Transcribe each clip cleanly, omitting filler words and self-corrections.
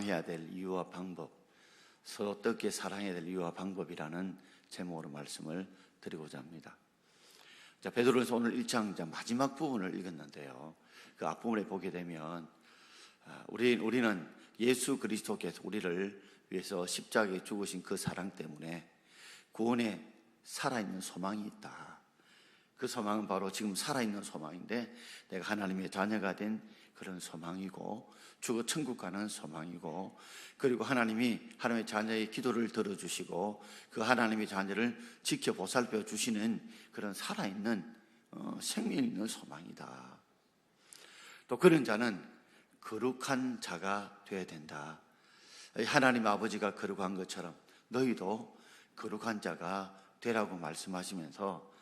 사랑해야 될 이유와 방법, 서로 어떻게 사랑해야 될 이유와 방법이라는 제목으로 말씀을 드리고자 합니다. 자, 베드로전서 오늘 1장 마지막 부분을 읽었는데요, 그 앞부분에 보게 되면 우리는 예수 그리스도께서 우리를 위해서 십자가에 죽으신 그 사랑 때문에 구원에 살아있는 소망이 있다. 그 소망은 바로 지금 살아있는 소망인데, 내가 하나님의 자녀가 된 그런 소망이고, 죽어 천국 가는 소망이고, 그리고 하나님이 하나님의 자녀의 기도를 들어주시고 그 하나님의 자녀를 지켜 보살펴 주시는 그런 살아있는 생명 있는 소망이다. 또 그런 자는 거룩한 자가 되어야 된다. 하나님 아버지가 거룩한 것처럼 너희도 거룩한 자가 되라고 말씀하시면서,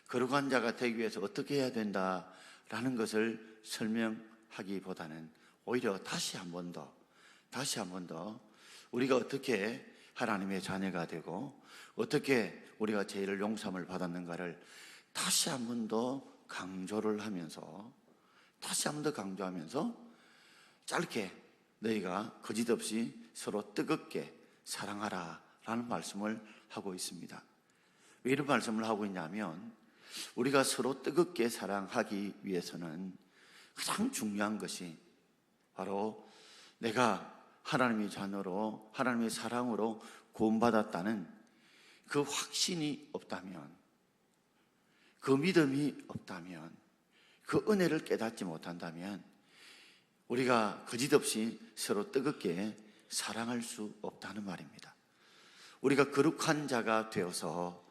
거룩한 자가 되기 위해서 어떻게 해야 된다라는 것을 설명하기보다는 오히려 다시 한 번 더 우리가 어떻게 하나님의 자녀가 되고 어떻게 우리가 죄를 용서함을 받았는가를 다시 한 번 더 강조하면서 짧게 너희가 거짓없이 서로 뜨겁게 사랑하라 라는 말씀을 하고 있습니다. 왜 이런 말씀을 하고 있냐면, 우리가 서로 뜨겁게 사랑하기 위해서는 가장 중요한 것이 바로 내가 하나님의 자녀로 하나님의 사랑으로 구원받았다는 그 확신이 없다면, 그 믿음이 없다면, 그 은혜를 깨닫지 못한다면 우리가 거짓없이 서로 뜨겁게 사랑할 수 없다는 말입니다. 우리가 거룩한 자가 되어서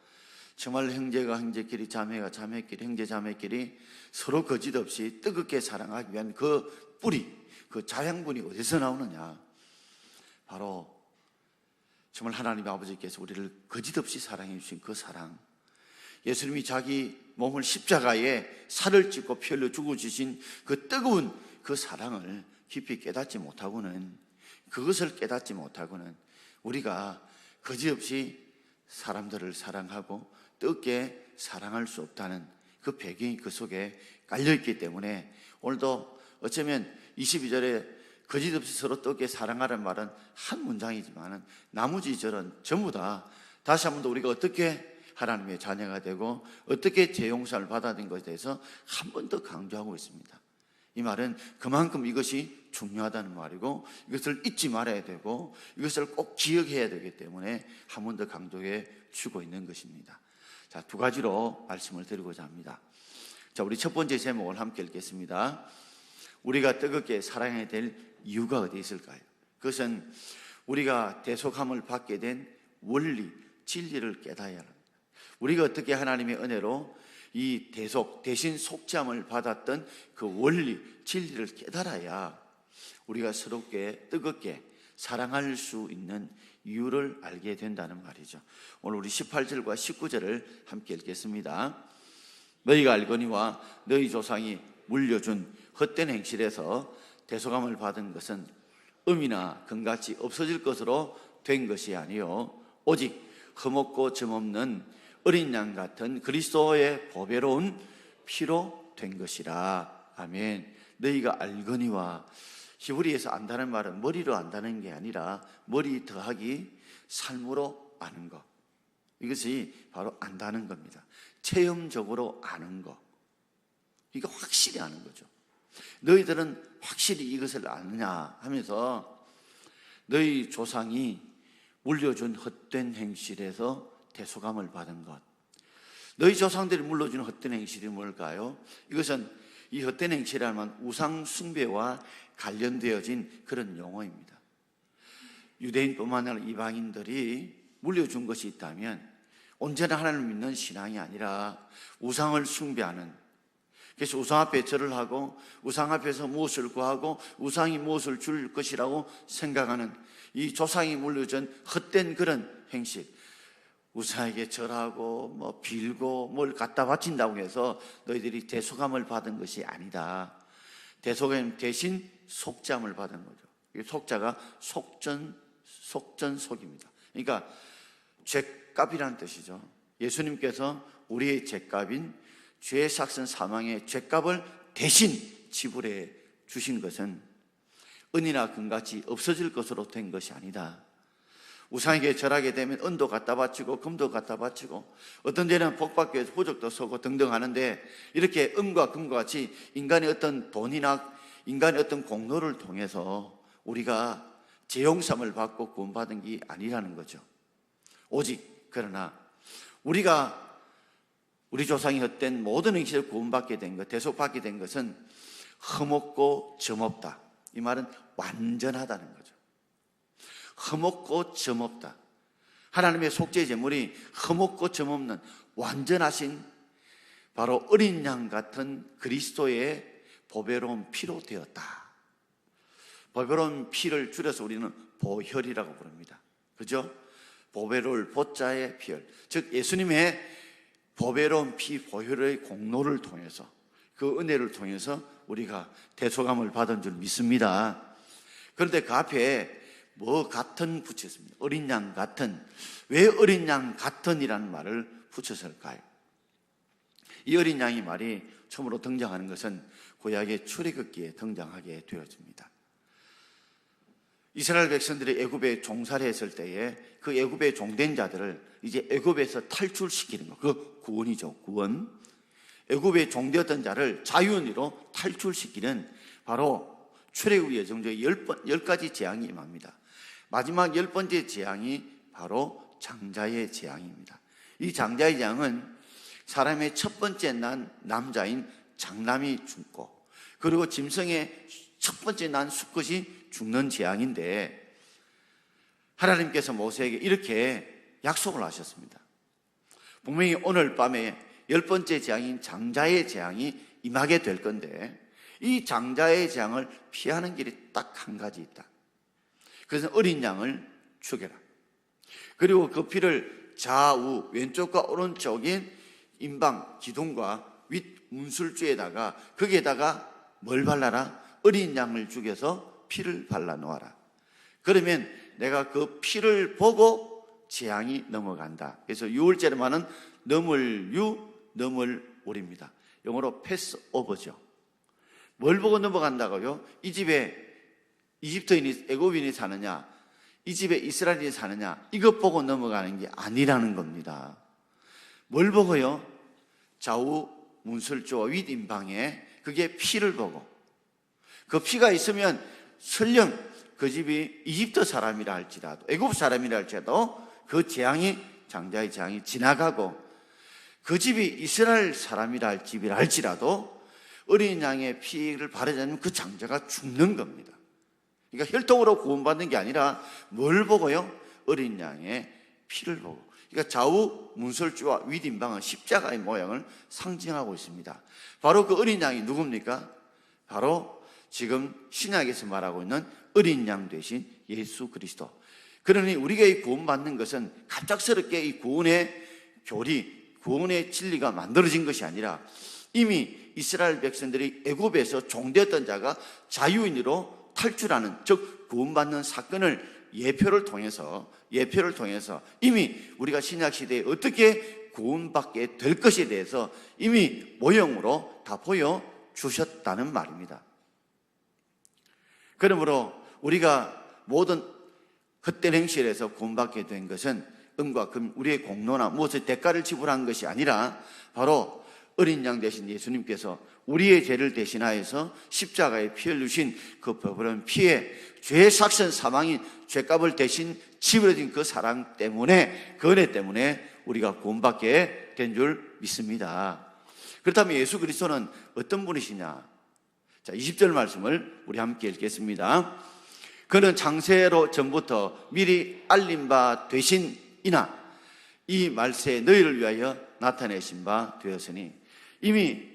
정말 형제가 형제끼리, 자매가 자매끼리, 형제 자매끼리 서로 거짓없이 뜨겁게 사랑하기 위한 그 뿌리, 그 자양분이 어디서 나오느냐? 바로 정말 하나님 아버지께서 우리를 거짓없이 사랑해 주신 그 사랑, 예수님이 자기 몸을 십자가에 살을 찢고 피 흘려 죽어주신 그 뜨거운 그 사랑을 깊이 깨닫지 못하고는, 그것을 깨닫지 못하고는 우리가 거짓없이 사람들을 사랑하고 뜨겁게 사랑할 수 없다는 그 배경이 그 속에 깔려있기 때문에, 오늘도 어쩌면 22절에 거짓없이 서로 뜨겁게 사랑하라는 말은 한 문장이지만 나머지 절은 전부 다 다시 한 번 더 우리가 어떻게 하나님의 자녀가 되고 어떻게 죄 용서를 받아들인 것에 대해서 한 번 더 강조하고 있습니다. 이 말은 그만큼 이것이 중요하다는 말이고, 이것을 잊지 말아야 되고 이것을 꼭 기억해야 되기 때문에 한 번 더 강조해 주고 있는 것입니다. 자, 두 가지로 말씀을 드리고자 합니다. 자, 우리 첫 번째 제목을 함께 읽겠습니다. 우리가 뜨겁게 사랑해야 될 이유가 어디 있을까요? 그것은 우리가 대속함을 받게 된 원리, 진리를 깨달아야 합니다. 우리가 어떻게 하나님의 은혜로 이 대신 속죄함을 받았던 그 원리, 진리를 깨달아야 우리가 서럽게 뜨겁게 사랑할 수 있는 이유를 알게 된다는 말이죠. 오늘 우리 18절과 19절을 함께 읽겠습니다. 너희가 알거니와 너희 조상이 물려준 헛된 행실에서 대속함을 받은 것은 음이나 금같이 없어질 것으로 된 것이 아니요 오직 흠없고 점없는 어린 양 같은 그리스도의 보배로운 피로 된 것이라. 아멘. 너희가 알거니와, 히브리에서 안다는 말은 머리로 안다는 게 아니라 머리 더하기 삶으로 아는 것, 이것이 바로 안다는 겁니다. 체험적으로 아는 것, 이거 확실히 아는 거죠. 너희들은 확실히 이것을 아느냐 하면서, 너희 조상이 물려준 헛된 행실에서 대속함을 받은 것, 너희 조상들이 물려준 헛된 행실이 뭘까요? 이것은 이 헛된 행실이라면 우상 숭배와 관련되어진 그런 용어입니다. 유대인뿐만 아니라 이방인들이 물려준 것이 있다면 언제나 하나님을 믿는 신앙이 아니라 우상을 숭배하는, 그래서 우상 앞에 절을 하고 우상 앞에서 무엇을 구하고 우상이 무엇을 줄 것이라고 생각하는 이 조상이 물려준 헛된 그런 행실, 우상에게 절하고 빌고 뭘 갖다 바친다고 해서 너희들이 대속함을 받은 것이 아니다. 대속은 대신 속죄함을 받은 거죠. 이 속자가 속전속입니다. 그러니까 죄값이라는 뜻이죠. 예수님께서 우리의 죄값인 죄의 삭슨 사망의 죄값을 대신 지불해 주신 것은 은이나 금같이 없어질 것으로 된 것이 아니다. 우상에게 절하게 되면 은도 갖다 바치고 금도 갖다 바치고 어떤 데는 복받기 위해서 호적도 서고 등등 하는데, 이렇게 은과 금과 같이 인간의 어떤 돈이나 인간의 어떤 공로를 통해서 우리가 죄용삼을 받고 구원받은 게 아니라는 거죠. 오직 그러나 우리 조상이 헛된 모든 행실을 구원받게 된 것, 대속받게 된 것은 흠없고 점없다. 이 말은 완전하다는 거죠. 흠없고 점없다. 하나님의 속죄 제물이 흠없고 점없는 완전하신 바로 어린 양 같은 그리스도의 보배로운 피로 되었다. 보배로운 피를 줄여서 우리는 보혈이라고 부릅니다. 그죠? 보배로울 보자의 피혈, 즉 예수님의 보배로운 피, 보혈의 공로를 통해서, 그 은혜를 통해서 우리가 대속함을 받은 줄 믿습니다. 그런데 그 앞에 뭐 같은 붙였습니다. 어린 양 같은. 왜 어린 양 같은이라는 말을 붙였을까요? 이 어린 양이 말이 처음으로 등장하는 것은 구약의 출애굽기에 등장하게 되었습니다. 이스라엘 백성들이 애굽에 종살이 했을 때에 그 애굽에 종된 자들을 이제 애굽에서 탈출시키는 것, 그 구원이죠. 구원. 애굽에 종되었던 자를 자유인으로 탈출시키는 바로 출애굽 예정적의 10가지 재앙이 임합니다. 마지막 10번째 재앙이 바로 장자의 재앙입니다. 이 장자의 재앙은 사람의 첫 번째 난 남자인 장남이 죽고, 그리고 짐승의 첫 번째 난 수컷이 죽는 재앙인데, 하나님께서 모세에게 이렇게 약속을 하셨습니다. 분명히 오늘 밤에 10번째 재앙인 장자의 재앙이 임하게 될 건데, 이 장자의 재앙을 피하는 길이 딱 한 가지 있다. 그래서 어린 양을 죽여라. 그리고 그 피를 좌우 왼쪽과 오른쪽인 임방 기둥과 윗 문술주에다가, 거기에다가 뭘 발라라? 어린 양을 죽여서 피를 발라 놓아라. 그러면 내가 그 피를 보고 재앙이 넘어간다. 그래서 6월절에 말하는 넘을유 넘을올입니다. 영어로 패스오버죠. 뭘 보고 넘어간다고요? 이 집에 이집트인이, 애굽인이 사느냐, 이 집에 이스라엘인이 사느냐, 이것 보고 넘어가는 게 아니라는 겁니다. 뭘 보고요? 좌우 문설주와 윗임방에 그게 피를 보고, 그 피가 있으면 설령 그 집이 이집트 사람이라 할지라도, 애굽 사람이라 할지라도 그 재앙이, 장자의 재앙이 지나가고, 그 집이 이스라엘 사람이라 할지라도 어린 양의 피를 바르지 않으면 그 장자가 죽는 겁니다. 그러니까 혈통으로 구원받는 게 아니라 뭘 보고요? 어린 양의 피를 보고. 그러니까 좌우 문설주와 윗임방은 십자가의 모양을 상징하고 있습니다. 바로 그 어린 양이 누굽니까? 바로 지금 신약에서 말하고 있는 어린 양 되신 예수 그리스도. 그러니 우리가 구원받는 것은 갑작스럽게 이 구원의 교리, 구원의 진리가 만들어진 것이 아니라 이미 이스라엘 백성들이 애굽에서 종되었던 자가 자유인으로 탈출하는, 즉 구원받는 사건을 예표를 통해서 이미 우리가 신약시대에 어떻게 구원받게 될 것에 대해서 이미 모형으로 다 보여주셨다는 말입니다. 그러므로 우리가 모든 헛된 행실에서 구원받게 된 것은 은과 금, 우리의 공로나 무엇의 대가를 지불한 것이 아니라 바로 어린 양 대신 예수님께서 우리의 죄를 대신하여서 십자가에 피 흘리신 그 보배로운 피에 죄의 삭선 사망인 죄값을 대신 지불해진 그 사랑 때문에, 그 은혜 때문에 우리가 구원받게 된 줄 믿습니다. 그렇다면 예수 그리스도는 어떤 분이시냐? 자, 20절 말씀을 우리 함께 읽겠습니다. 그는 창세로 전부터 미리 알린 바 되신이나 이 말세에 너희를 위하여 나타내신 바 되었으니, 이미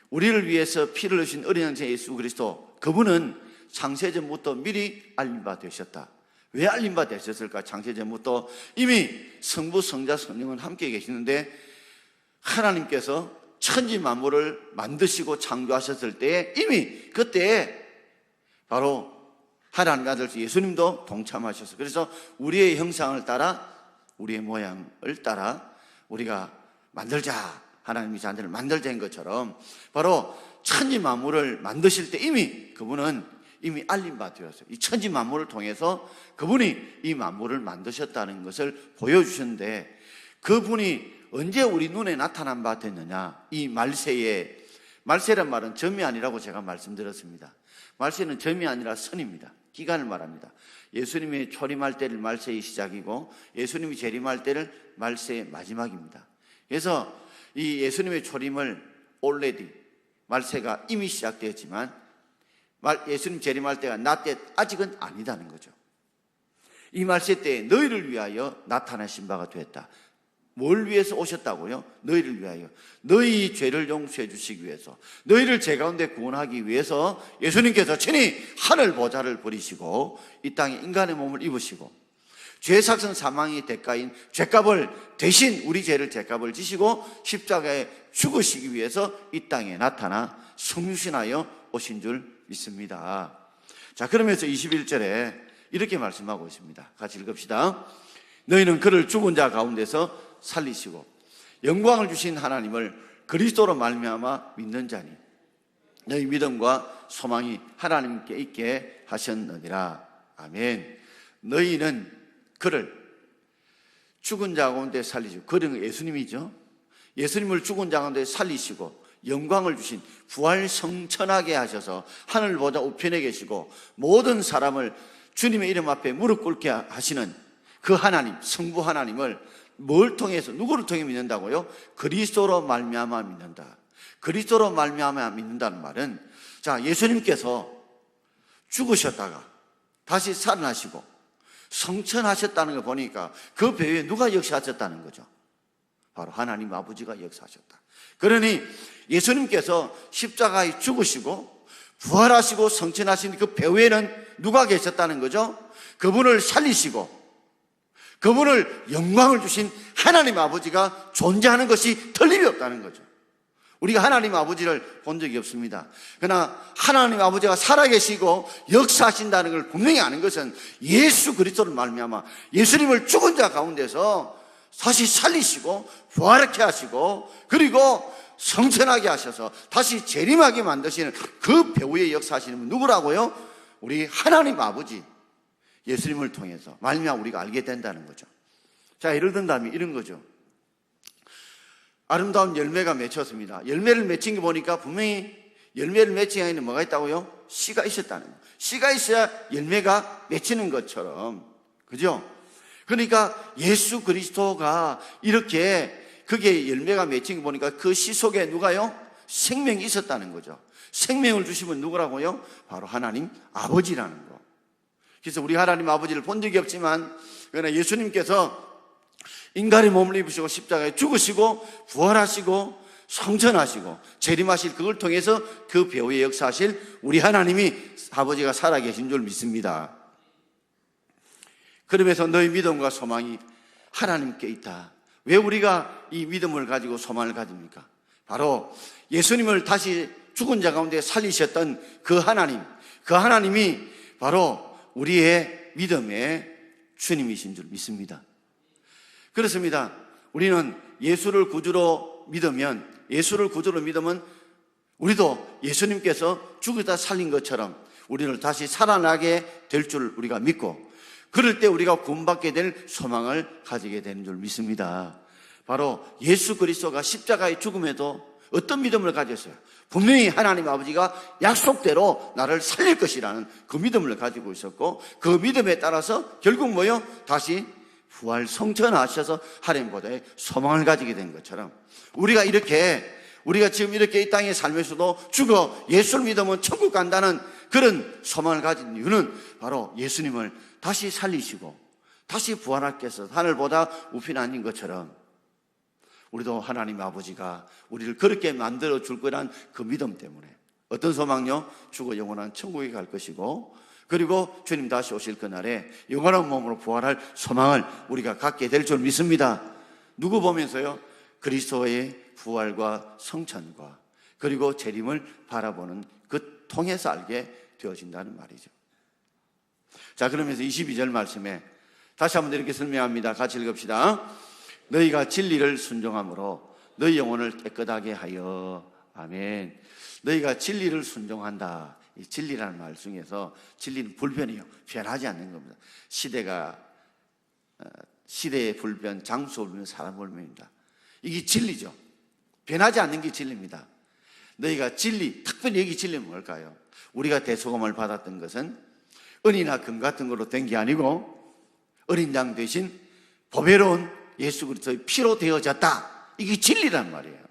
우리를 위해서 피를 흘리신 어린 양 예수 그리스도, 그분은 창세전부터 미리 알린 바 되셨다. 왜 알린 바 되셨을까? 창세전부터 이미 성부, 성자, 성령은 함께 계시는데 하나님께서 천지 만물을 만드시고 창조하셨을 때 이미 그때 바로 하나님 아들 예수님도 동참하셔서, 그래서 우리의 형상을 따라, 우리의 모양을 따라 우리가 만들자, 하나님이 자녀를 만들자인 것처럼 바로 천지 만물을 만드실 때 이미 그분은 이미 알린 바 되었어요. 이 천지 만물을 통해서 그분이 이 만물을 만드셨다는 것을 보여주셨는데, 그분이 언제 우리 눈에 나타난 바 됐느냐? 이 말세에, 말세란 말은 점이 아니라고 제가 말씀드렸습니다. 말세는 점이 아니라 선입니다. 기간을 말합니다. 예수님이 초림할 때를 말세의 시작이고, 예수님이 재림할 때를 말세의 마지막입니다. 그래서 이 예수님의 초림을 already, 말세가 이미 시작되었지만 예수님 재림할 때가 나 때 아직은 아니다는 거죠. 이 말세 때에 너희를 위하여 나타나신 바가 되었다. 뭘 위해서 오셨다고요? 너희를 위하여, 너희 죄를 용서해 주시기 위해서, 너희를 제 가운데 구원하기 위해서 예수님께서 친히 하늘 보좌를 버리시고 이 땅에 인간의 몸을 입으시고 죄 삭은 사망의 대가인 죄값을 대신, 우리 죄를 죄값을 지시고 십자가에 죽으시기 위해서 이 땅에 나타나 성육신하여 오신 줄 믿습니다. 자, 그러면서 21절에 이렇게 말씀하고 있습니다. 같이 읽읍시다. 너희는 그를 죽은 자 가운데서 살리시고 영광을 주신 하나님을 그리스도로 말미암아 믿는 자니 너희 믿음과 소망이 하나님께 있게 하셨느니라. 아멘. 너희는 그를 죽은 자 가운데 살리시고, 그는 예수님이죠. 예수님을 죽은 자 가운데 살리시고 영광을 주신, 부활 성천하게 하셔서 하늘 보좌 우편에 계시고 모든 사람을 주님의 이름 앞에 무릎 꿇게 하시는 그 하나님, 성부 하나님을 뭘 통해서, 누구를 통해 믿는다고요? 그리스도로 말미암아 믿는다. 그리스도로 말미암아 믿는다는 말은, 자, 예수님께서 죽으셨다가 다시 살아나시고 성천하셨다는 걸 보니까 그 배후에 누가 역사하셨다는 거죠? 바로 하나님 아버지가 역사하셨다. 그러니 예수님께서 십자가에 죽으시고 부활하시고 성천하신 그 배후에는 누가 계셨다는 거죠? 그분을 살리시고 그분을 영광을 주신 하나님 아버지가 존재하는 것이 틀림이 없다는 거죠. 우리가 하나님 아버지를 본 적이 없습니다. 그러나 하나님 아버지가 살아계시고 역사하신다는 걸 분명히 아는 것은 예수 그리스도를 말미암아 예수님을 죽은 자 가운데서 다시 살리시고 부활하게 하시고 그리고 성천하게 하셔서 다시 재림하게 만드시는 그 배후에 역사하시는 분 누구라고요? 우리 하나님 아버지, 예수님을 통해서 말미암아 우리가 알게 된다는 거죠. 자, 예를 든다면 이런 거죠. 아름다운 열매가 맺혔습니다. 열매를 맺힌 거 보니까 분명히 열매를 맺힌 안에는 뭐가 있다고요? 씨가 있었다는 거예요. 씨가 있어야 열매가 맺히는 것처럼, 그죠? 그러니까 예수 그리스도가 이렇게 그게 열매가 맺힌 거 보니까 그 씨 속에 누가요? 생명이 있었다는 거죠. 생명을 주신 분 누구라고요? 바로 하나님 아버지라는 거. 그래서 우리 하나님 아버지를 본 적이 없지만, 그러나 예수님께서 인간의 몸을 입으시고 십자가에 죽으시고 부활하시고 성천하시고 재림하실 그걸 통해서 그 배후에 역사하실 우리 하나님이 아버지가 살아계신 줄 믿습니다. 그러면서 너희 믿음과 소망이 하나님께 있다. 왜 우리가 이 믿음을 가지고 소망을 가집니까? 바로 예수님을 다시 죽은 자 가운데 살리셨던 그 하나님, 그 하나님이 바로 우리의 믿음의 주님이신 줄 믿습니다. 그렇습니다. 우리는 예수를 구주로 믿으면 우리도 예수님께서 죽으다 살린 것처럼 우리를 다시 살아나게 될 줄 우리가 믿고, 그럴 때 우리가 구원받게 될 소망을 가지게 되는 줄 믿습니다. 바로 예수 그리스도가 십자가의 죽음에도 어떤 믿음을 가졌어요? 분명히 하나님 아버지가 약속대로 나를 살릴 것이라는 그 믿음을 가지고 있었고, 그 믿음에 따라서 결국 뭐요? 다시 부활 성천하셔서 하나님보다의 소망을 가지게 된 것처럼 우리가 지금 이렇게 이 땅에 살면서도 죽어 예수를 믿으면 천국 간다는 그런 소망을 가진 이유는 바로 예수님을 다시 살리시고 다시 부활하게 해서 하늘보다 우편 아닌 것처럼 우리도 하나님 아버지가 우리를 그렇게 만들어 줄 거란 그 믿음 때문에 어떤 소망요? 죽어 영원한 천국에 갈 것이고, 그리고 주님 다시 오실 그날에 영원한 몸으로 부활할 소망을 우리가 갖게 될 줄 믿습니다. 누구 보면서요? 그리스도의 부활과 성천과 그리고 재림을 바라보는 그 통해서 알게 되어진다는 말이죠. 자, 그러면서 22절 말씀에 다시 한번 이렇게 설명합니다. 같이 읽읍시다. 너희가 진리를 순종함으로 너희 영혼을 깨끗하게 하여. 아멘. 너희가 진리를 순종한다. 이 진리라는 말 중에서 진리는 불변이요, 변하지 않는 겁니다. 시대의 불변, 장소 불변, 사람 불변입니다. 이게 진리죠. 변하지 않는 게 진리입니다. 너희가 진리, 특별히 여기 진리는 뭘까요? 우리가 대소금을 받았던 것은 은이나 금 같은 거로 된 게 아니고 어린 양 대신 보배로운 예수 그리스도의 피로 되어졌다. 이게 진리란 말이에요.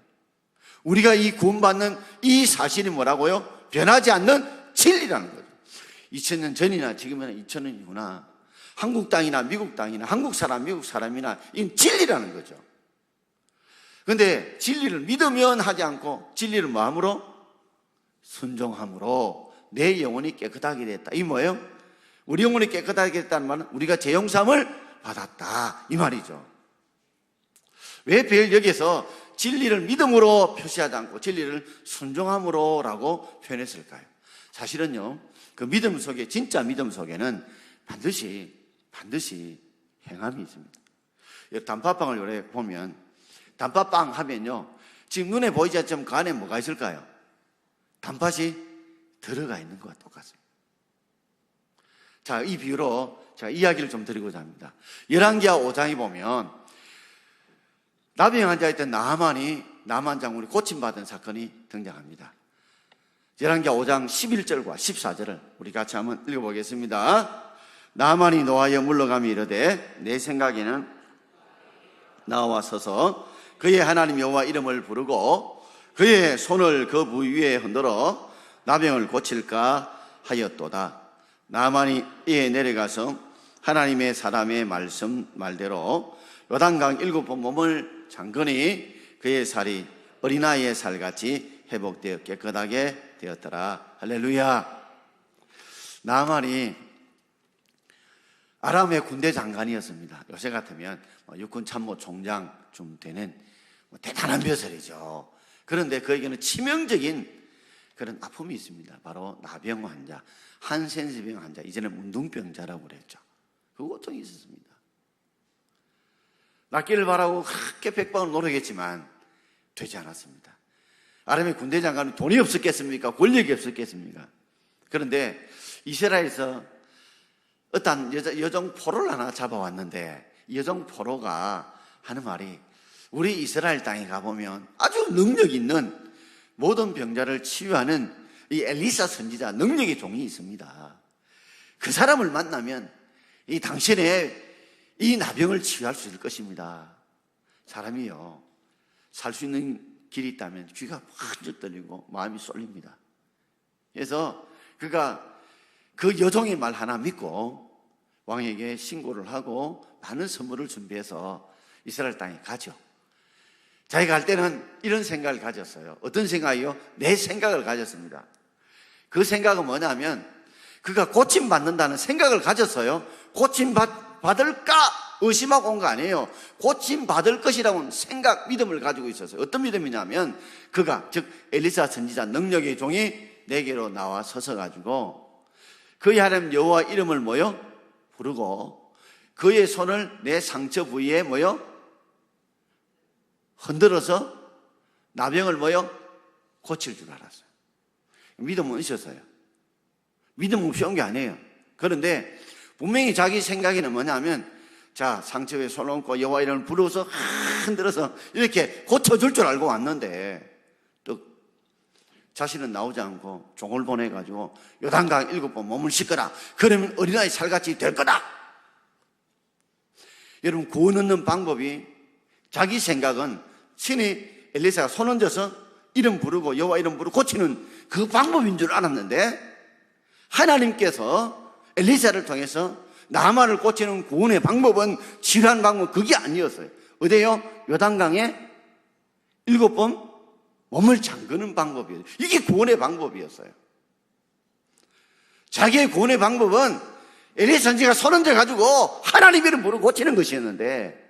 우리가 이 구원받는 이 사실이 뭐라고요? 변하지 않는 진리라는 거죠. 2000년 전이나 지금은 2000년이구나. 한국 땅이나 미국 땅이나 한국 사람, 미국 사람이나 이건 진리라는 거죠. 그런데 진리를 믿으면 하지 않고 진리를 마음으로 순종함으로 내 영혼이 깨끗하게 됐다. 이 뭐예요? 우리 영혼이 깨끗하게 됐다는 말은 우리가 죄 용서함을 받았다 이 말이죠. 왜 베일 여기에서 진리를 믿음으로 표시하지 않고 진리를 순종함으로라고 표현했을까요? 사실은요, 그 믿음 속에, 진짜 믿음 속에는 반드시 행함이 있습니다. 단팥빵을 요래 보면 단팥빵 하면요, 지금 눈에 보이지 않지만 그 안에 뭐가 있을까요? 단팥이 들어가 있는 것과 똑같습니다. 자, 이 비유로 제가 이야기를 좀 드리고자 합니다. 열왕기하 5장에 보면 나병 환자였던 나만 장군이 고침받은 사건이 등장합니다. 열왕기하 5장 11절과 14절을 우리 같이 한번 읽어보겠습니다. 나만이 노하여 물러가며 이르되 내 생각에는 나와 서서 그의 하나님 여호와 이름을 부르고 그의 손을 그 부위 위에 흔들어 나병을 고칠까 하였도다. 나만이 이에 내려가서 하나님의 사람의 말대로 요단강 7번 몸을 잠그니 그의 살이 어린아이의 살같이 회복되어 깨끗하게 되었더라. 할렐루야. 나만이 아람의 군대 장관이었습니다. 요새 같으면 육군 참모 총장쯤 되는 대단한 벼슬이죠. 그런데 그에게는 치명적인 그런 아픔이 있습니다. 바로 나병 환자, 한센스병 환자, 이제는 문둥병자라고 그랬죠. 그 고통이 있었습니다. 낫기를 바라고 크게 백방을 노력했지만 되지 않았습니다. 아람의 군대 장관은 돈이 없었겠습니까? 권력이 없었겠습니까? 그런데 이스라엘에서 어떤 여종 포로를 하나 잡아왔는데 이 여종 포로가 하는 말이 우리 이스라엘 땅에 가보면 아주 능력 있는 모든 병자를 치유하는 이 엘리사 선지자 능력의 종이 있습니다. 그 사람을 만나면 이 당신의 이 나병을 치유할 수 있을 것입니다. 사람이요, 살 수 있는 길이 있다면 귀가 번쩍 떨리고 마음이 쏠립니다. 그래서 그가 그 여종의 말 하나 믿고 왕에게 신고를 하고 많은 선물을 준비해서 이스라엘 땅에 가죠. 자기가 갈 때는 이런 생각을 가졌어요. 어떤 생각이요? 내 생각을 가졌습니다. 그 생각은 뭐냐면 그가 고침받는다는 생각을 가졌어요. 고침받을까 의심하고 온 거 아니에요. 고침받을 것이라는 생각, 믿음을 가지고 있었어요. 어떤 믿음이냐면 그가, 즉 엘리사 선지자 능력의 종이 내게로 나와 서서 가지고 그의 하나님 여호와 이름을 뭐요? 부르고 그의 손을 내 상처 부위에 뭐요? 흔들어서 나병을 뭐요? 고칠 줄 알았어요. 믿음은 있었어요. 믿음 없이 온 게 아니에요. 그런데 분명히 자기 생각에는 뭐냐면 자, 상처에 손 얹고 여호와 이름을 부르어서 흔들어서 이렇게 고쳐줄 줄 알고 왔는데 또 자신은 나오지 않고 종을 보내가지고 요단강 7번 몸을 씻거라. 그러면 어린아이 살같이 될 거다. 여러분, 구원 얻는 방법이 자기 생각은 신이 엘리사가 손 얹어서 이름 부르고 여호와 이름 부르고 고치는 그 방법인 줄 알았는데 하나님께서 엘리사를 통해서 나만을 고치는 구원의 방법은 치료하는 방법은 그게 아니었어요. 어디요? 요단강에 7번 몸을 잠그는 방법이었어요. 이게 구원의 방법이었어요. 자기의 구원의 방법은 엘리사 선지자가 손 얹어가지고 하나님 이름 부르고 고치는 것이었는데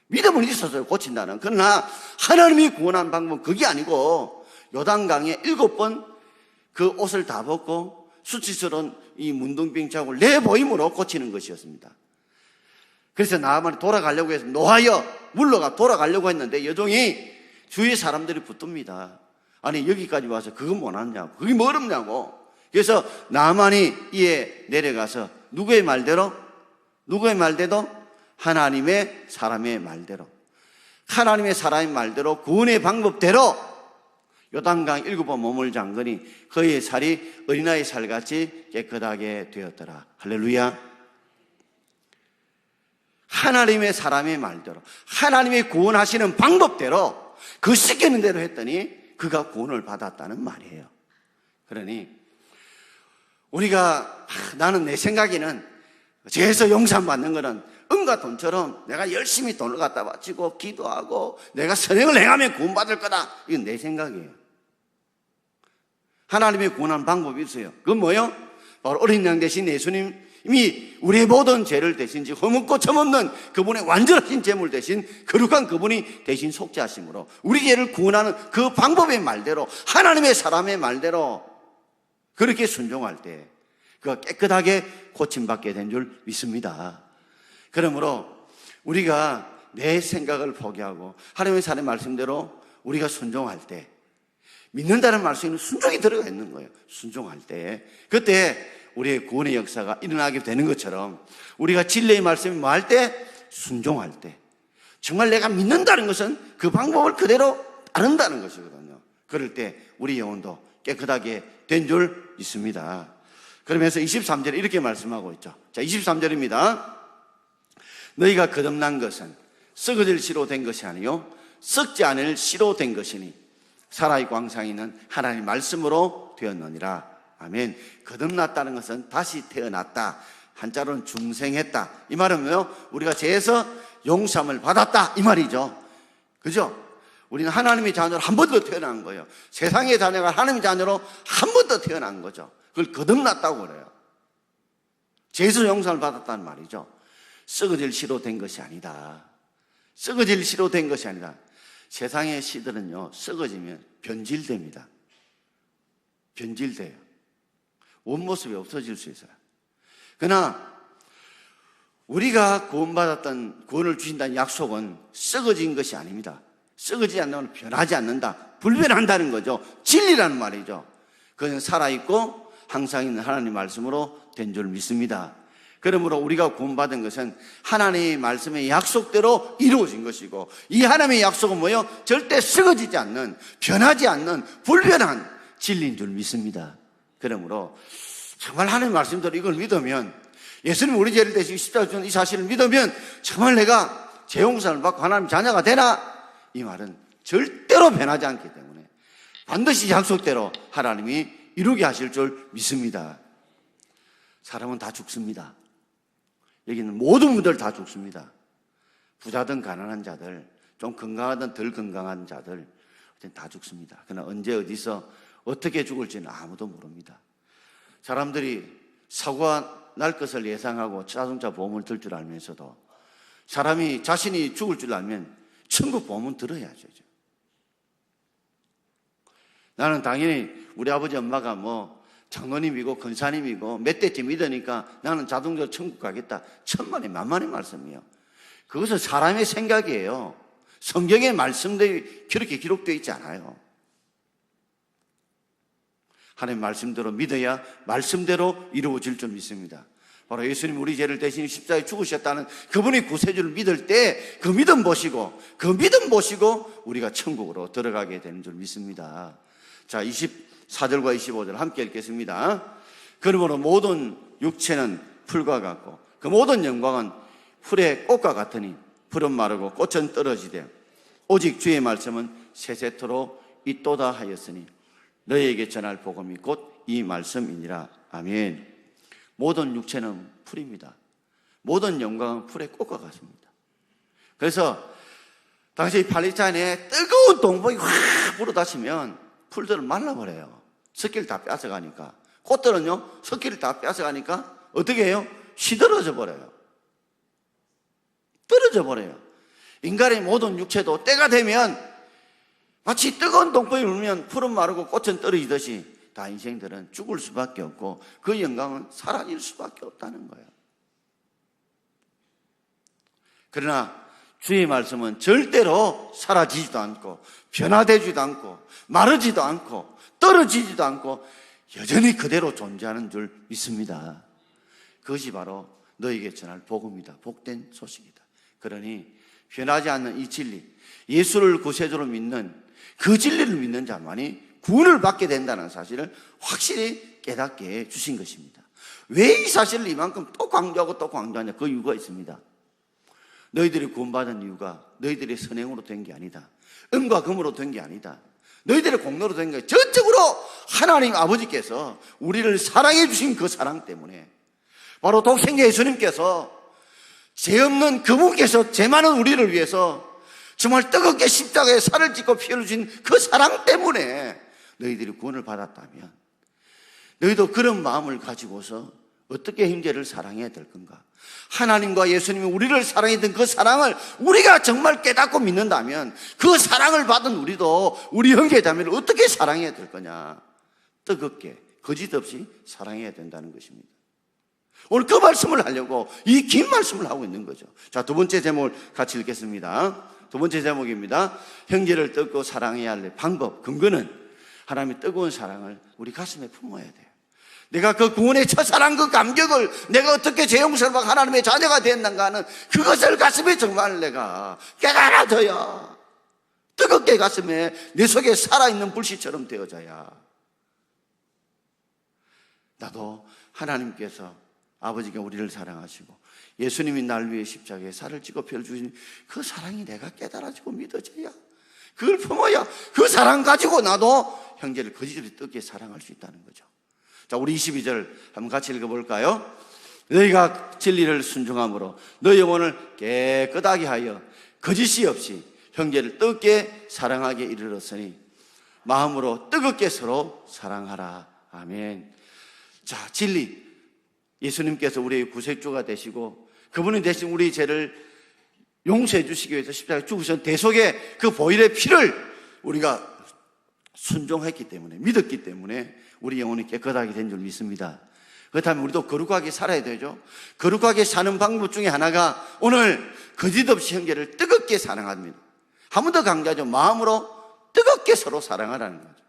믿음은 있었어요. 고친다는. 그러나 하나님이 구원한 방법은 그게 아니고 요단강에 7번 그 옷을 다 벗고 수치스러운 이 문둥병 자국을 내보임으로 고치는 것이었습니다. 그래서 나아만이 돌아가려고 해서 노하여 물러가 돌아가려고 했는데 여종이 주위 사람들이 붙듭니다. 아니 여기까지 와서 그거 못 하느냐고, 그게 뭐 어렵냐고. 그래서 나만이 이에 내려가서 누구의 말대로? 누구의 말대로? 하나님의 사람의 말대로. 하나님의 사람의 말대로 구원의 방법대로 요단강 7번 몸을 잠그니 그의 살이 어린아이 살같이 깨끗하게 되었더라. 할렐루야. 하나님의 사람의 말대로, 하나님의 구원하시는 방법대로 그 시키는 대로 했더니 그가 구원을 받았다는 말이에요. 그러니 우리가 나는 내 생각에는 죄에서 용서받는 거는 은과 돈처럼 내가 열심히 돈을 갖다 바치고 기도하고 내가 선행을 행하면 구원받을 거다. 이건 내 생각이에요. 하나님의 구원하는 방법이 있어요. 그건 뭐예요? 바로 어린 양 대신 예수님이 우리의 모든 죄를 대신 허물고 점없는 그분의 완전하신 제물 대신 거룩한 그분이 대신 속죄하심으로 우리 죄를 구원하는 그 방법의 말대로 하나님의 사람의 말대로 그렇게 순종할 때 그가 깨끗하게 고침받게 된 줄 믿습니다. 그러므로 우리가 내 생각을 포기하고 하나님의 사람의 말씀대로 우리가 순종할 때 믿는다는 말씀에는 순종이 들어가 있는 거예요. 순종할 때 그때 우리의 구원의 역사가 일어나게 되는 것처럼 우리가 진리의 말씀을 뭐할 때? 순종할 때 정말 내가 믿는다는 것은 그 방법을 그대로 따른다는 것이거든요. 그럴 때 우리 영혼도 깨끗하게 된 줄 믿습니다. 그러면서 23절에 이렇게 말씀하고 있죠. 자, 23절입니다. 너희가 거듭난 것은 썩어질 씨로 된 것이 아니요 썩지 않을 씨로 된 것이니 살아있고 항상 있는 하나님의 말씀으로 되었느니라. 아멘. 거듭났다는 것은 다시 태어났다. 한자로는 중생했다. 이 말은 뭐예요? 우리가 죄에서 용서함을 받았다 이 말이죠. 그죠? 우리는 하나님의 자녀로 한 번 더 태어난 거예요. 세상의 자녀가 하나님의 자녀로 한 번 더 태어난 거죠. 그걸 거듭났다고 그래요. 죄에서 용서를 받았다는 말이죠. 썩어질 씨로 된 것이 아니다. 썩어질 씨로 된 것이 아니다. 세상의 씨들은요 썩어지면 변질됩니다. 변질돼요. 원모습이 없어질 수 있어요. 그러나 우리가 구원을 주신다는 약속은 썩어진 것이 아닙니다. 썩어지지 않는 건 변하지 않는다. 불변한다는 거죠. 진리라는 말이죠. 그것은 살아있고 항상 있는 하나님의 말씀으로 된 줄 믿습니다. 그러므로 우리가 구원받은 것은 하나님의 말씀의 약속대로 이루어진 것이고 이 하나님의 약속은 뭐예요? 절대 썩어지지 않는, 변하지 않는 불변한 진리인 줄 믿습니다. 그러므로 정말 하나님의 말씀대로 이걸 믿으면 예수님 우리 죄를 대신 십자가에 죽은 이 사실을 믿으면 정말 내가 죄 용서를 받고 하나님 자녀가 되나? 이 말은 절대로 변하지 않기 때문에 반드시 약속대로 하나님이 이루게 하실 줄 믿습니다. 사람은 다 죽습니다. 여기는 모든 분들 다 죽습니다. 부자든 가난한 자들, 좀 건강하든 덜 건강한 자들 다 죽습니다. 그러나 언제 어디서 어떻게 죽을지는 아무도 모릅니다. 사람들이 사고가 날 것을 예상하고 자동차 보험을 들 줄 알면서도 사람이 자신이 죽을 줄 알면 천국 보험은 들어야죠. 나는 당연히 우리 아버지 엄마가 장로님이고 권사님이고 몇 대째 믿으니까 나는 자동적으로 천국 가겠다. 천만에 만만의 말씀이에요. 그것은 사람의 생각이에요. 성경의 말씀들이 그렇게 기록되어 있지 않아요. 하나님 말씀대로 믿어야 말씀대로 이루어질 줄 믿습니다. 바로 예수님 우리 죄를 대신 십자가에 죽으셨다는 그분의 구세주를 믿을 때 그 믿음 보시고 우리가 천국으로 들어가게 되는 줄 믿습니다. 자, 24절과 25절 함께 읽겠습니다. 그러므로 모든 육체는 풀과 같고 그 모든 영광은 풀의 꽃과 같으니 풀은 마르고 꽃은 떨어지되 오직 주의 말씀은 세세토록 있도다 하였으니 너희에게 전할 복음이 곧 이 말씀이니라. 아멘. 모든 육체는 풀입니다. 모든 영광은 풀의 꽃과 같습니다. 그래서 당시 팔레스타인에 뜨거운 동풍이 확 불어닥치면 풀들은 말라버려요. 습기를 다 뺏어가니까. 꽃들은요 습기를 다 뺏어가니까 어떻게 해요? 시들어져 버려요. 떨어져 버려요. 인간의 모든 육체도 때가 되면 마치 뜨거운 동풍이 불면 풀은 마르고 꽃은 떨어지듯이 다 인생들은 죽을 수밖에 없고 그 영광은 사라질 수밖에 없다는 거예요. 그러나 주의 말씀은 절대로 사라지지도 않고 변화되지도 않고 마르지도 않고 떨어지지도 않고 여전히 그대로 존재하는 줄 믿습니다. 그것이 바로 너에게 전할 복음이다. 복된 소식이다. 그러니 변하지 않는 이 진리, 예수를 구세주로 믿는 그 진리를 믿는 자만이 구원을 받게 된다는 사실을 확실히 깨닫게 해 주신 것입니다. 왜 이 사실을 이만큼 또 강조하고 또 강조하냐? 그 이유가 있습니다. 너희들이 구원받은 이유가 너희들의 선행으로 된 게 아니다. 은과 금으로 된 게 아니다. 너희들의 공로로 된 게 전적으로 하나님 아버지께서 우리를 사랑해 주신 그 사랑 때문에, 바로 독생자 예수님께서 죄 없는 그분께서 죄 많은 우리를 위해서 정말 뜨겁게 십자가에 살을 찢고 피를 주신 그 사랑 때문에 너희들이 구원을 받았다면, 너희도 그런 마음을 가지고서 어떻게 형제를 사랑해야 될 건가? 하나님과 예수님이 우리를 사랑했던 그 사랑을 우리가 정말 깨닫고 믿는다면, 그 사랑을 받은 우리도 우리 형제자매를 어떻게 사랑해야 될 거냐? 뜨겁게 거짓 없이 사랑해야 된다는 것입니다. 오늘 그 말씀을 하려고 이 긴 말씀을 하고 있는 거죠. 자, 두 번째 제목을 같이 읽겠습니다. 두 번째 제목입니다. 형제를 뜨겁고 사랑해야 할 방법, 근거는 하나님의 뜨거운 사랑을 우리 가슴에 품어야 돼요. 내가 그 구원의 첫사랑 그 감격을 내가 어떻게 죄 용서를 받고 하나님의 자녀가 됐는가 하는 그것을 가슴에 정말 내가 깨달아져야, 뜨겁게 가슴에 내 속에 살아있는 불씨처럼 되어져야, 나도 하나님께서 아버지가 우리를 사랑하시고 예수님이 날 위해 십자가에 살을 찌고 피를 주신 그 사랑이 내가 깨달아지고 믿어져야, 그걸 품어야 그 사랑 가지고 나도 형제를 거짓없이 뜨겁게 사랑할 수 있다는 거죠. 자, 우리 22절 한번 같이 읽어볼까요? 너희가 진리를 순종함으로 너희 영혼을 깨끗하게 하여 거짓이 없이 형제를 뜨겁게 사랑하게 이르렀으니 마음으로 뜨겁게 서로 사랑하라. 아멘. 자, 진리, 예수님께서 우리의 구세주가 되시고 그분이 대신 우리 죄를 용서해 주시기 위해서 십자가에 죽으신 대속의 그 보혈의 피를 우리가 순종했기 때문에, 믿었기 때문에 우리 영혼이 깨끗하게 된 줄 믿습니다. 그렇다면 우리도 거룩하게 살아야 되죠. 거룩하게 사는 방법 중에 하나가 오늘 거짓없이 형제를 뜨겁게 사랑합니다. 한 번 더 강조하죠. 마음으로 뜨겁게 서로 사랑하라는 거죠.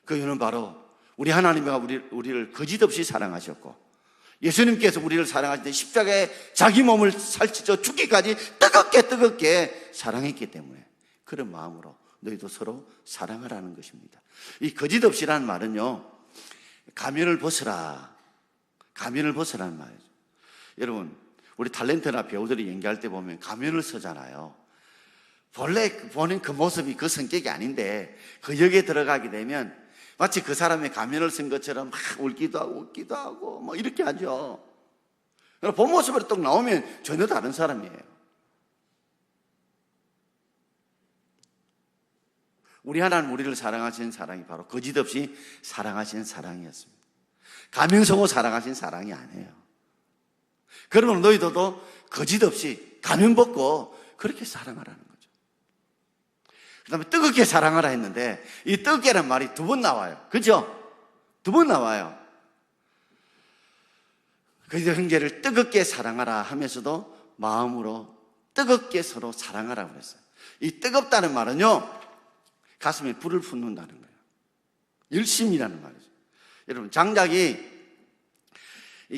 그 이유는 바로 우리 하나님이 우리를 거짓없이 사랑하셨고, 예수님께서 우리를 사랑하실 때 십자가에 자기 몸을 살찌져 죽기까지 뜨겁게 사랑했기 때문에 그런 마음으로 너희도 서로 사랑하라는 것입니다. 이 거짓없이라는 말은요, 가면을 벗으라는 말이죠. 여러분, 우리 탤런트나 배우들이 연기할 때 보면 가면을 쓰잖아요. 본래 보는 그 모습이 그 성격이 아닌데 그 역에 들어가게 되면 마치 그 사람의 가면을 쓴 것처럼 막 울기도 하고 웃기도 하고 뭐 이렇게 하죠. 본 모습으로 딱 나오면 전혀 다른 사람이에요. 우리 하나님 우리를 사랑하신 사랑이 바로 거짓없이 사랑하신 사랑이었습니다. 가면 쓰고 사랑하신 사랑이 아니에요. 그러면 너희들도 거짓없이 가면 벗고 그렇게 사랑하라는 거죠. 그 다음에 뜨겁게 사랑하라 했는데 이 뜨겁게란 말이 두 번 나와요. 그죠? 두 번 나와요. 그래서 형제를 뜨겁게 사랑하라 하면서도 마음으로 뜨겁게 서로 사랑하라고 그랬어요. 이 뜨겁다는 말은요, 가슴에 불을 품는다는 거예요. 열심이라는 말이죠. 여러분, 장작이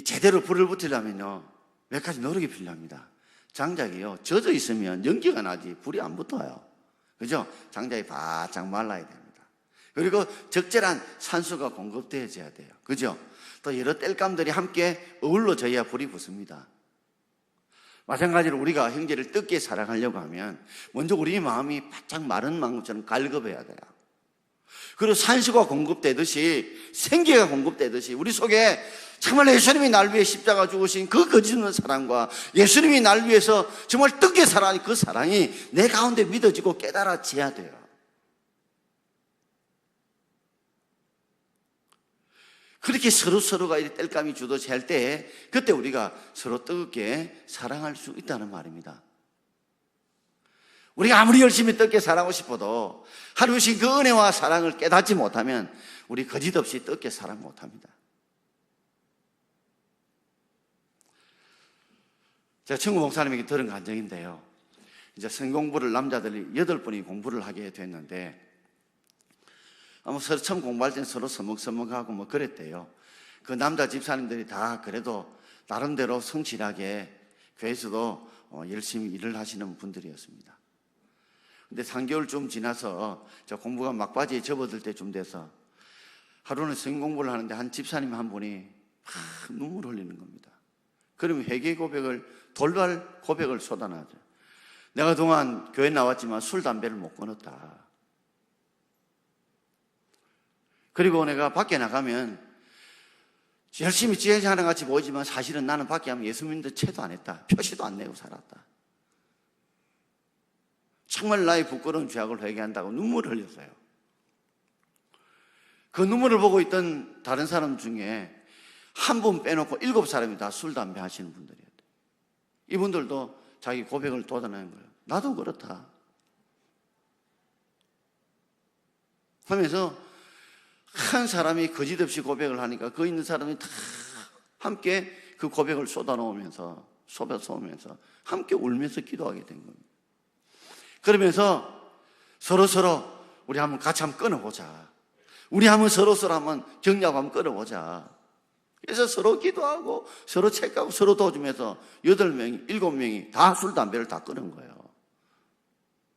제대로 불을 붙이려면요, 몇 가지 노력이 필요합니다. 장작이요, 젖어 있으면 연기가 나지 불이 안 붙어요. 그죠? 장작이 바짝 말라야 됩니다. 그리고 적절한 산소가 공급되어져야 돼요. 그죠? 또 여러 땔감들이 함께 어울러져야 불이 붙습니다. 마찬가지로 우리가 형제를 뜨겁게 사랑하려고 하면 먼저 우리 마음이 바짝 마른 망처럼 갈급해야 돼요. 그리고 산소가 공급되듯이, 생기가 공급되듯이 우리 속에 정말 예수님이 날 위해 십자가 죽으신 그 거짓없는 사랑과 예수님이 날 위해서 정말 뜨겁게 사랑하는 그 사랑이 내 가운데 믿어지고 깨달아져야 돼요. 그렇게 서로가 이 땔감이 주듯이 할 때 그때 우리가 서로 뜨겁게 사랑할 수 있다는 말입니다. 우리가 아무리 열심히 뜨겁게 사랑하고 싶어도 하나님 주신 그 은혜와 사랑을 깨닫지 못하면 우리 거짓없이 뜨겁게 사랑 못합니다. 제가 친구 목사님에게 들은 간증인데요, 이제 성공부를 남자들이 8분이 공부를 하게 됐는데 아마 서로 처음 공부할 때는 서로 서먹서먹하고 뭐 그랬대요. 그 남자 집사님들이 다 그래도 나름대로 성실하게 교회에서도 열심히 일을 하시는 분들이었습니다. 근데 3개월쯤 지나서 저 공부가 막바지에 접어들 때쯤 돼서 하루는 성경 공부를 하는데 한 집사님 한 분이 눈물 흘리는 겁니다. 그러면 회개 고백을, 돌발 고백을 쏟아내죠. 내가 그동안 교회 나왔지만 술, 담배를 못 끊었다. 그리고 내가 밖에 나가면 열심히 지혜자랑 같이 보이지만 사실은 나는 밖에 하면 예수 믿는데 채도 안 했다. 표시도 안 내고 살았다. 정말 나의 부끄러운 죄악을 회개한다고 눈물을 흘렸어요. 그 눈물을 보고 있던 다른 사람 중에 한 분 빼놓고 7사람이 다 술, 담배 하시는 분들이었대요. 이분들도 자기 고백을 쏟아내는 거예요. 나도 그렇다 하면서 한 사람이 거짓없이 고백을 하니까 그 있는 사람이 다 함께 그 고백을 쏟아놓으면서 함께 울면서 기도하게 된 겁니다. 그러면서 서로 우리 한번 같이 한번 끊어보자. 우리 한번 서로 한번 격려하고 한번 끊어보자. 그래서 서로 기도하고 서로 책하고 서로 도와주면서 8명이 7명이 다 술, 담배를 다 끊은 거예요.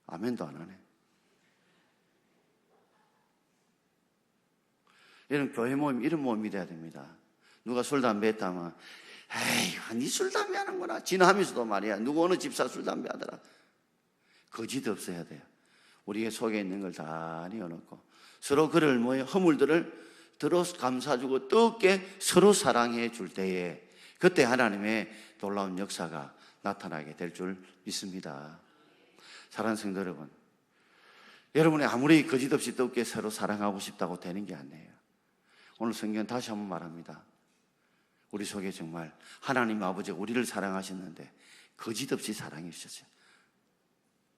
아멘도 안 하네. 이런 교회 모임, 이런 모임이 돼야 됩니다. 누가 술, 담배 했다면 에이, 니 술, 담배 하는구나. 지나하면서도 말이야. 누구 어느 집사 술, 담배 하더라. 거짓 없어야 돼요. 우리의 속에 있는 걸 다 내어놓고 서로 그를 허물들을 들어 감싸주고 뜨겁게 서로 사랑해 줄 때에 그때 하나님의 놀라운 역사가 나타나게 될 줄 믿습니다. 사랑하는 성도 여러분, 여러분이 아무리 거짓 없이 뜨겁게 서로 사랑하고 싶다고 되는 게 아니에요. 오늘 성경 다시 한번 말합니다. 우리 속에 정말 하나님 아버지가 우리를 사랑하셨는데 거짓 없이 사랑해 주셨어요.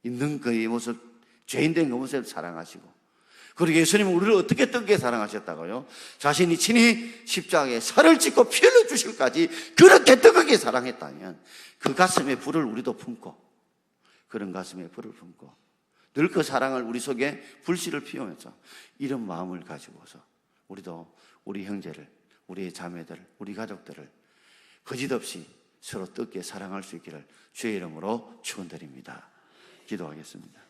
있는 그의 모습, 죄인된 그 모습을 사랑하시고, 그리고 예수님은 우리를 어떻게 뜨겁게 사랑하셨다고요? 자신이 친히 십자가에 살을 찢고 피 흘려 주실까지 그렇게 뜨겁게 사랑했다면 그 가슴에 불을 우리도 품고, 그런 가슴에 불을 품고 늘 그 사랑을 우리 속에 불씨를 피우면서 이런 마음을 가지고서 우리도 우리 형제를, 우리의 자매들을, 우리 가족들을 거짓 없이 서로 뜨겁게 사랑할 수 있기를 주의 이름으로 축원드립니다. 기도하겠습니다.